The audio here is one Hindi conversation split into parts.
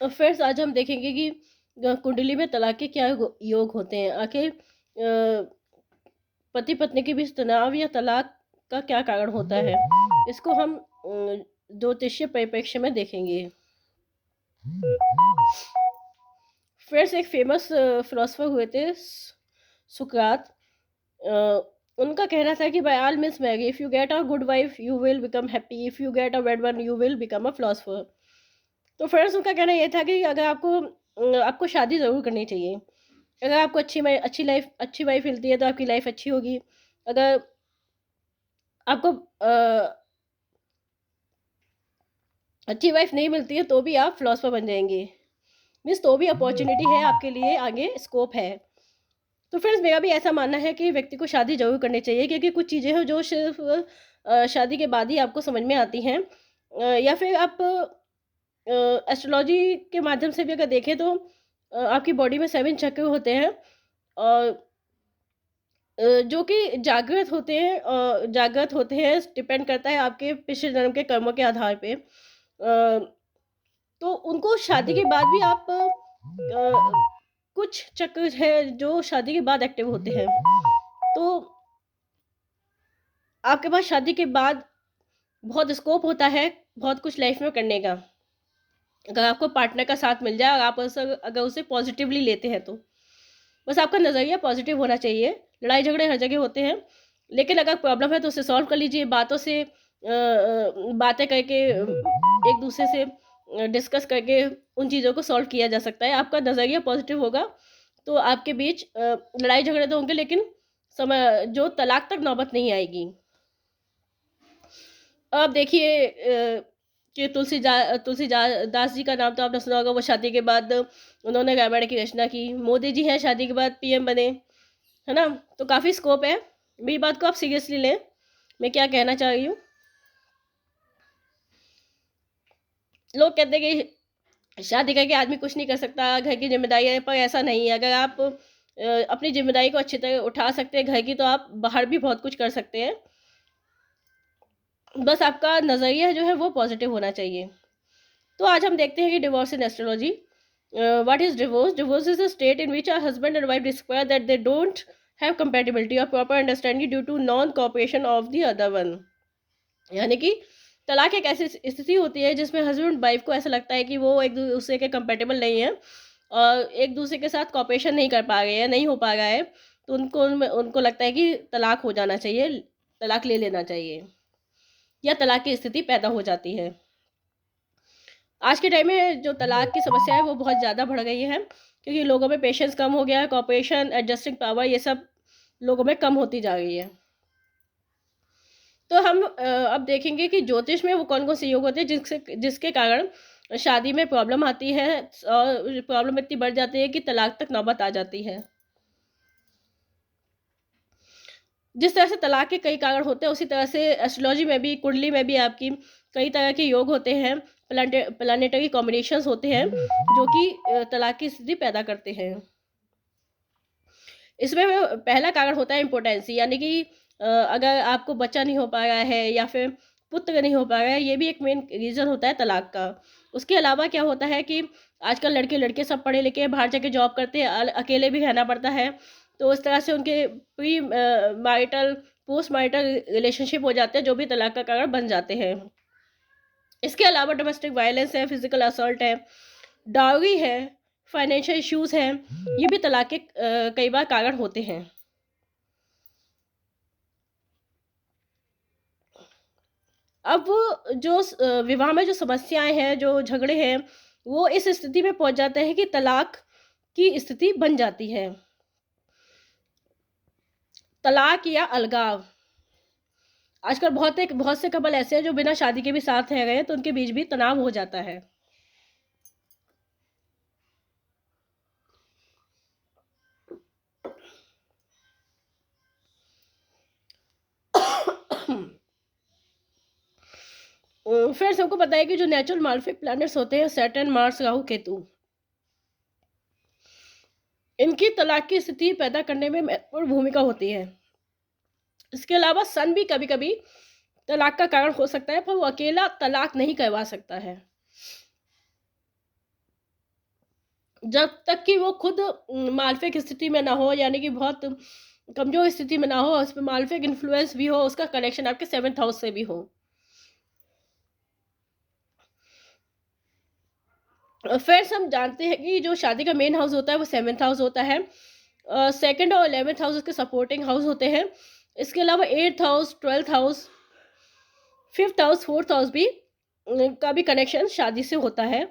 फ्रेंड्स, आज हम देखेंगे कि कुंडली में तलाक के क्या योग होते हैं। आखिर पति पत्नी के बीच तनाव या तलाक का क्या कारण होता है, इसको हम ज्योतिषीय परिप्रेक्ष्य में देखेंगे। फ्रेंड्स, एक फेमस फिलोसफर हुए थे सुकरात। अ, उनका कहना था कि by all means marry, if you get a good wife you will become happy, if you get a bad one you will become a philosopher. तो फ्रेंड्स, उनका कहना ये था कि अगर आपको शादी ज़रूर करनी चाहिए। अगर आपको अच्छी वाइफ मिलती है तो आपकी लाइफ अच्छी होगी। अगर आपको अच्छी वाइफ नहीं मिलती है तो भी आप फिलोसफर बन जाएंगे। मीन्स तो भी अपॉर्चुनिटी है आपके लिए, आगे स्कोप है। तो फ्रेंड्स, मेरा भी ऐसा मानना है कि व्यक्ति को शादी ज़रूर करनी चाहिए, क्योंकि कुछ चीज़ें हैं जो सिर्फ शादी के बाद ही आपको समझ में आती हैं। या फिर आप एस्ट्रोलॉजी के माध्यम से भी अगर देखें तो आपकी बॉडी में 7 चक्र होते हैं, और जो कि जागृत होते हैं, डिपेंड करता है आपके पिछले जन्म के कर्मों के आधार पे। तो उनको शादी के बाद भी आप कुछ चक्र हैं जो शादी के बाद एक्टिव होते हैं। तो आपके पास शादी के बाद बहुत स्कोप होता है, बहुत कुछ लाइफ में करने का, अगर आपको पार्टनर का साथ मिल जाए और आप अगर उसे पॉजिटिवली लेते हैं तो। बस आपका नज़रिया पॉजिटिव होना चाहिए। लड़ाई झगड़े हर जगह होते हैं, लेकिन अगर प्रॉब्लम है तो उसे सॉल्व कर लीजिए, बातों से बातें करके, एक दूसरे से डिस्कस करके उन चीज़ों को सॉल्व किया जा सकता है। आपका नज़रिया पॉजिटिव होगा तो आपके बीच लड़ाई झगड़े तो होंगे, लेकिन समय जो तलाक तक नौबत नहीं आएगी। अब देखिए कि दास जी का नाम तो आपने सुना होगा। वो शादी के बाद उन्होंने रामायण की रचना की। मोदी जी हैं, शादी के बाद पीएम बने, है ना? तो काफ़ी स्कोप है। मेरी बात को आप सीरियसली लें, मैं क्या कहना चाह रही हूँ। लोग कहते हैं कि शादी करके आदमी कुछ नहीं कर सकता, घर की जिम्मेदारी है, पर ऐसा नहीं है। अगर आप अपनी जिम्मेदारी को अच्छी तरह उठा सकते हैं घर की, तो आप बाहर भी बहुत कुछ कर सकते हैं। बस आपका नज़रिया जो है वो पॉजिटिव होना चाहिए। तो आज हम देखते हैं कि divorce in astrology. What is divorce? Divorce is a state in which a husband and wife discover that they don't have compatibility और proper understanding due to non cooperation of the other one. यानी कि तलाक एक ऐसी स्थिति होती है जिसमें हस्बैंड वाइफ को ऐसा लगता है कि वो एक दूसरे के कंपेटेबल नहीं है, और एक दूसरे के साथ कॉपरेशन नहीं कर पा रहे हैं, नहीं हो पा रहा है। तो उनको लगता है कि तलाक हो जाना चाहिए, तलाक ले लेना चाहिए, या तलाक की स्थिति पैदा हो जाती है। आज के टाइम में जो तलाक की समस्या है वो बहुत ज़्यादा बढ़ गई है, क्योंकि लोगों में पेशेंस कम हो गया है, कॉपरेशन, एडजस्टिंग पावर, ये सब लोगों में कम होती जा रही है। तो हम अब देखेंगे कि ज्योतिष में वो कौन-कौन से योग होते हैं जिसके कारण शादी में प्रॉब्लम आती है, और प्रॉब्लम इतनी बढ़ जाती है कि तलाक तक नौबत आ जाती है। जिस तरह से तलाक के कई कारण होते हैं, उसी तरह से एस्ट्रोलॉजी में भी, कुंडली में भी आपकी कई तरह के योग होते हैं, प्लैनेटरी कॉम्बिनेशंस होते हैं, जो कि तलाक की स्थिति पैदा करते हैं। इसमें पहला कारण होता है इम्पोर्टेंसी, यानी कि अगर आपको बच्चा नहीं हो पा रहा है या फिर पुत्र नहीं हो पा रहा है, ये भी एक मेन रीज़न होता है तलाक का। उसके अलावा क्या होता है कि आजकल लड़के लड़के सब पढ़े लिखे हैं, बाहर जाके जॉब करते हैं, अकेले भी रहना पड़ता है। तो उस तरह से उनके मारिटल पोस्ट मारिटल रिलेशनशिप हो जाते हैं, जो भी तलाक का कारण बन जाते हैं। इसके अलावा डोमेस्टिक वायलेंस है, फिजिकल असॉल्ट है, डाउरी है, फाइनेंशियल इश्यूज हैं, ये भी तलाक के कई बार कारण होते हैं। अब वो जो विवाह में जो समस्याएं हैं, जो झगड़े हैं, वो इस स्थिति में पहुंच जाते हैं कि तलाक की स्थिति बन जाती है। तलाक या अलगाव। आजकल बहुत से कपल ऐसे हैं जो बिना शादी के भी साथ रह रहे हैं, तो उनके बीच भी तनाव हो जाता है। फिर सबको पता है कि जो नेचुरल मार्फिक प्लैनेट्स होते हैं, सैटर्न, मार्स, राहु, केतु, इनकी तलाक की स्थिति पैदा करने में महत्वपूर्ण भूमिका होती है। इसके अलावा सन भी कभी कभी तलाक का कारण हो सकता है, पर वो अकेला तलाक नहीं करवा सकता है। जब तक कि वो खुद मालफिक स्थिति में ना हो, यानी कि बहुत कमजोर स्थिति में ना हो, उस पर मालफिक इन्फ्लुएंस भी हो, उसका कनेक्शन आपके 7th हाउस से भी हो। फ्रेंड्स, हम जानते हैं कि जो शादी का मेन हाउस होता है वो 7th हाउस होता है। सेकंड और 11th हाउस उसके सपोर्टिंग हाउस होते हैं। इसके अलावा 8th house, 12th house, 5th house, 4th house भी का भी कनेक्शन शादी से होता है।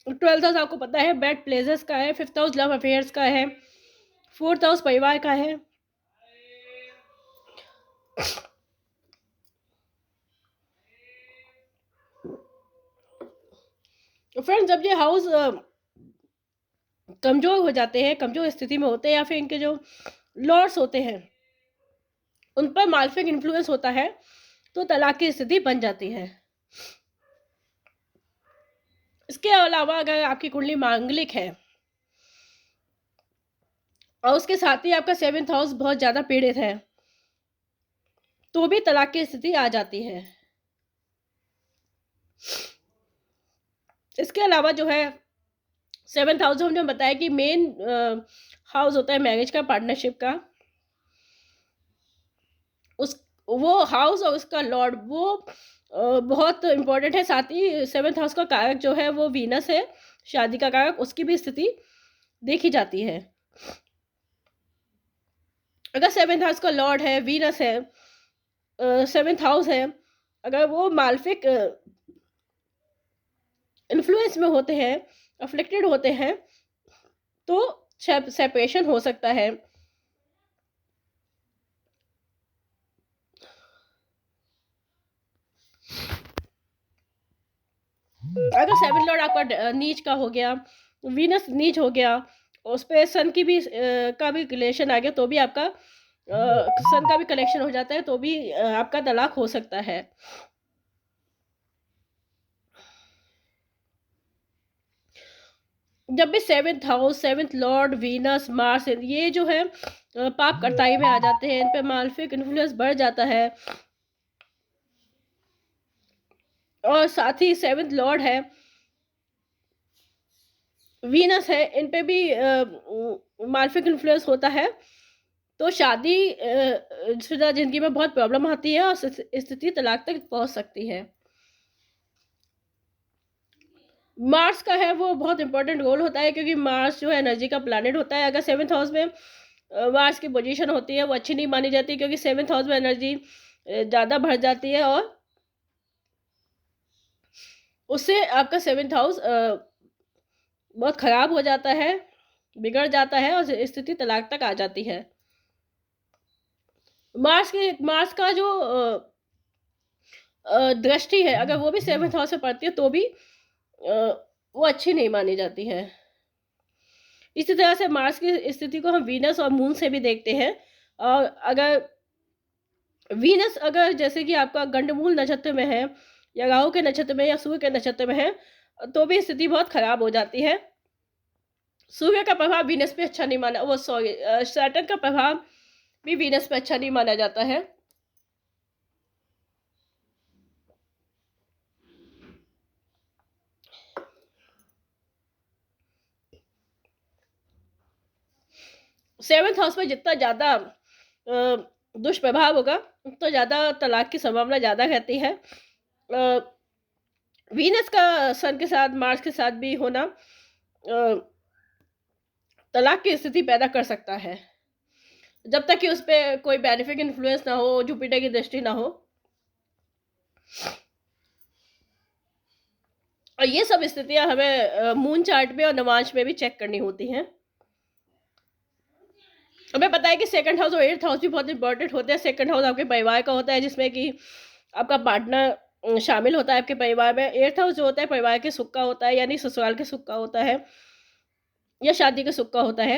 12th हाउस आपको पता है बैड प्लेसेस का है, 5th हाउस लव अफेयर्स का है, 4th हाउस परिवार का है। फ्रेंड्स, जब ये हाउस कमजोर हो जाते हैं, कमजोर स्थिति में होते हैं, या फिर इनके जो लॉर्ड्स होते हैं उन पर मालफिक इन्फ्लुएंस होता है, तो तलाक की स्थिति बन जाती है। इसके अलावा अगर आपकी कुंडली मांगलिक है और उसके साथ ही आपका 7th हाउस बहुत ज्यादा पीड़ित है, तो भी तलाक की स्थिति आ जाती है। इसके अलावा जो है 7th हाउस हमने बताया कि मेन हाउस होता है मैरिज का, पार्टनरशिप का। उस वो हाउस और उसका लॉर्ड वो बहुत इंपॉर्टेंट है। साथ ही 7th हाउस का कारक जो है वो वीनस है, शादी का कारक, उसकी भी स्थिति देखी जाती है। अगर 7th हाउस का लॉर्ड है, वीनस है, 7th हाउस है, अगर वो मालफिक इन्फ्लुएंस में होते हैं, अफ्लिक्टेड होते हैं, तो सेपरेशन हो सकता है। अगर 7th लॉर्ड आपका नीच का हो गया, वीनस नीच हो गया, उस पे सन की भी का भी रिलेशन आ गया, तो भी आपका सन का भी कनेक्शन हो जाता है, तो भी आपका तलाक हो सकता है। जब भी 7th house, 7th Lord, Venus, Mars, ये जो है पाप कर्ताई में आ जाते हैं, इन पे मालफिक इन्फ्लुएंस बढ़ जाता है। और साथ ही 7th लॉर्ड है, वीनस है, इन पे भी मालफिक इन्फ्लुएंस होता है, तो शादी शुदा जिंदगी में बहुत प्रॉब्लम आती है और स्थिति तलाक तक पहुंच सकती है। मार्स का है वो बहुत इंपॉर्टेंट रोल होता है, क्योंकि मार्स जो है एनर्जी का प्लैनेट होता है। अगर 7th हाउस में मार्स की पोजीशन होती है वो अच्छी नहीं मानी जाती, क्योंकि 7th हाउस में एनर्जी ज़्यादा बढ़ जाती है और उससे आपका 7th हाउस बहुत खराब हो जाता है, बिगड़ जाता है और स्थिति तलाक तक आ जाती है। मार्स का जो दृष्टि है, अगर वो भी 7th हाउस से पड़ती है तो भी वो अच्छी नहीं मानी जाती है। इसी तरह से मार्स की स्थिति को हम वीनस और मून से भी देखते हैं। और अगर वीनस अगर जैसे कि आपका गंडमूल नक्षत्र में है, या राहु के नक्षत्र में, या सूर्य के नक्षत्र में है, तो भी स्थिति बहुत खराब हो जाती है। सूर्य का प्रभाव वीनस पे अच्छा नहीं माना, वो सॉरी सैटर्न का प्रभाव भी वीनस पे अच्छा नहीं माना जाता है। सेवंथ हाउस में जितना ज्यादा दुष्प्रभाव होगा, उतना ज्यादा तलाक की संभावना ज्यादा रहती है। वीनस का सन के साथ, मार्स के साथ भी होना तलाक की स्थिति पैदा कर सकता है, जब तक कि उस पर कोई बेनिफिक इन्फ्लुएंस ना हो, जुपिटर की दृष्टि ना हो। और ये सब स्थितियां हमें मून चार्ट में और नवांश में भी चेक करनी होती हैं। हमें पता है कि 2nd हाउस और 8th हाउस भी बहुत इंपॉर्टेंट होते हैं। 2nd हाउस आपके परिवार का होता है, जिसमें कि आपका पार्टनर शामिल होता है आपके परिवार में। 8th हाउस जो होता है परिवार के सुख का होता है, यानी ससुराल के सुख का होता है, या शादी के सुख का होता है।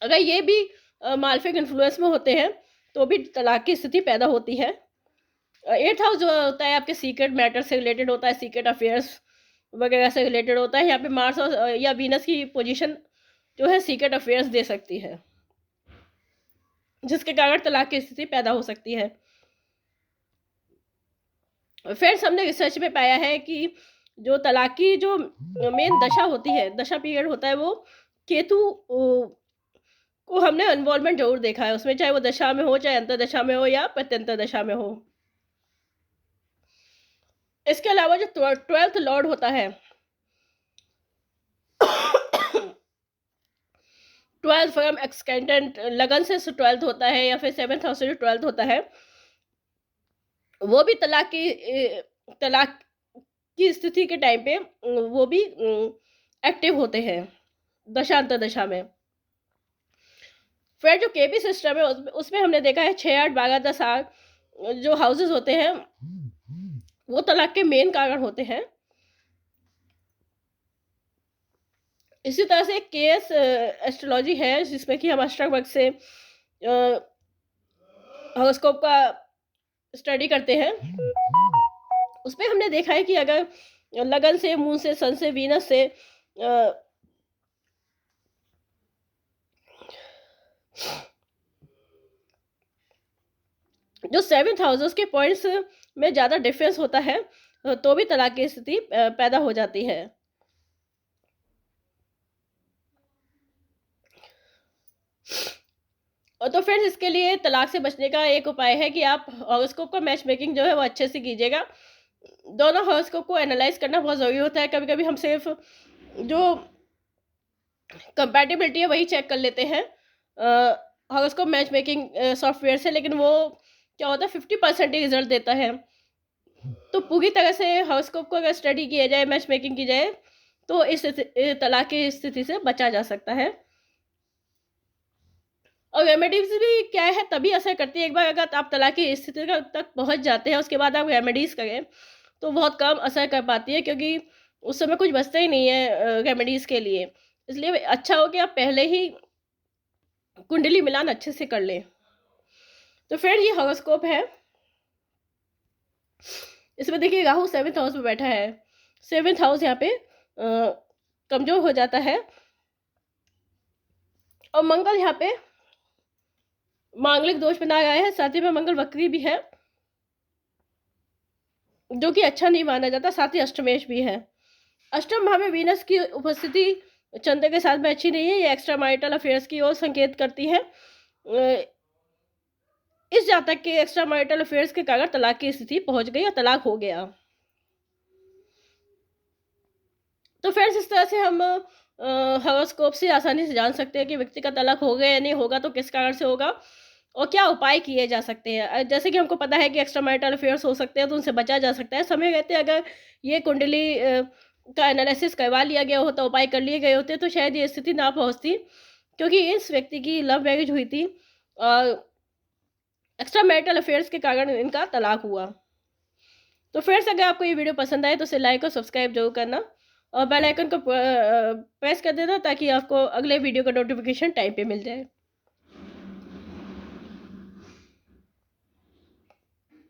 अगर ये भी मालफिक इन्फ्लुएंस में होते हैं तो भी तलाक की स्थिति पैदा होती है। 8th हाउस जो होता है आपके सीक्रेट मैटर से रिलेटेड होता है, सीक्रेट अफेयर्स वगैरह से रिलेटेड होता है। यहाँ पे मार्स और या वीनस की पोजीशन जो है सीक्रेट अफेयर्स दे सकती है, जिसके कारण तलाक की स्थिति पैदा हो सकती है। फ्रेंड्स, हमने रिसर्च में पाया है कि जो तलाक की जो मेन दशा होती है, दशा पीरियड होता है, वो केतु को हमने इन्वॉल्वमेंट ज़रूर देखा है उसमें, चाहे वो दशा में हो, चाहे अंतर्दशा में हो या प्रत्यंतर दशा में हो। इसके अलावा जो 12th लॉर्ड होता है, 12th फ्रॉम एक्सटेंडेंट लगन से 12th होता है, या फिर 7th हाउस से जो 12th होता है, वो भी तलाक की स्थिति के टाइम पे वो भी एक्टिव होते हैं दशा अंतर्दशा में। फिर जो केपी सिस्टम है उसमें हमने देखा है 6, 8, 12, 10 जो हाउसेस होते हैं वो तलाक के मेन कारण होते हैं। इसी तरह से केएस एस्ट्रोलॉजी है, जिसमें कि हम अष्टक वर्ग से हॉरोस्कोप का स्टडी करते हैं। उसमें हमने देखा है कि अगर लगन से, मून से, सन से, वीनस से जो 7th हाउसेस के पॉइंट्स में ज़्यादा डिफरेंस होता है, तो भी तलाक की स्थिति पैदा हो जाती है। और तो फिर इसके लिए तलाक से बचने का एक उपाय है कि आप हॉरोस्कोप का मैच मेकिंग जो है वो अच्छे से कीजिएगा। दोनों हॉरोस्कोप को एनालाइज करना बहुत ज़रूरी होता है। कभी कभी हम सिर्फ जो कंपैटिबिलिटी है वही चेक कर लेते हैं हॉरोस्कोप मैच मेकिंग सॉफ्टवेयर से, लेकिन वो क्या होता है 50% ही रिजल्ट देता है। तो पूरी तरह से हॉरोस्कोप को अगर स्टडी किया जाए, मैच मेकिंग की जाए, तो इस तलाक की स्थिति से बचा जा सकता है। और रेमेडीज भी क्या है, तभी असर करती है। एक बार अगर आप तलाक की स्थिति तक पहुंच जाते हैं, उसके बाद आप रेमेडीज करें तो बहुत कम असर कर पाती है, क्योंकि उस समय कुछ बचता ही नहीं है रेमेडीज के लिए। इसलिए अच्छा हो कि आप पहले ही कुंडली मिलान अच्छे से कर लें। तो फिर ये हॉरोस्कोप है, इसमें देखिए राहु 7th हाउस में बैठा है। 7th हाउस यहाँ पे कमजोर हो जाता है, और मंगल यहाँ पे मांगलिक दोष बना रहा है, साथ ही में मंगल वक्री भी है, जो कि अच्छा नहीं माना जाता। साथ ही अष्टमेश भी है। अष्टम भाव में वीनस की उपस्थिति चंद्र के साथ में अच्छी नहीं है, ये एक्स्ट्रा मैरिटल अफेयर्स की ओर संकेत करती है। इस जातक के एक्स्ट्रा मैरिटल अफेयर्स के कारण तलाक की स्थिति पहुंच गई और तलाक हो गया। तो फ्रेंड्स, इस तरह से हम हॉरोस्कोप से आसानी से जान सकते हैं कि व्यक्ति का तलाक हो गया या नहीं होगा, तो किस कारण से होगा और क्या उपाय किए जा सकते हैं। जैसे कि हमको पता है कि एक्स्ट्रा मैरिटल अफेयर्स हो सकते हैं, तो उनसे बचा जा सकता है। समय रहते अगर ये कुंडली का एनालिसिस करवा लिया गया होता, उपाय कर लिए गए होते, तो शायद ये स्थिति ना पहुंचती, क्योंकि इस व्यक्ति की लव मैरिज हुई थी और एक्स्ट्रा मैरिटल अफेयर्स के कारण इनका तलाक हुआ। तो फ्रेंड्स, अगर आपको ये वीडियो पसंद आए तो इसे लाइक और सब्सक्राइब जरूर करना, और बेल आइकन को प्रेस कर देना, ताकि आपको अगले वीडियो का नोटिफिकेशन टाइम पे मिल जाए।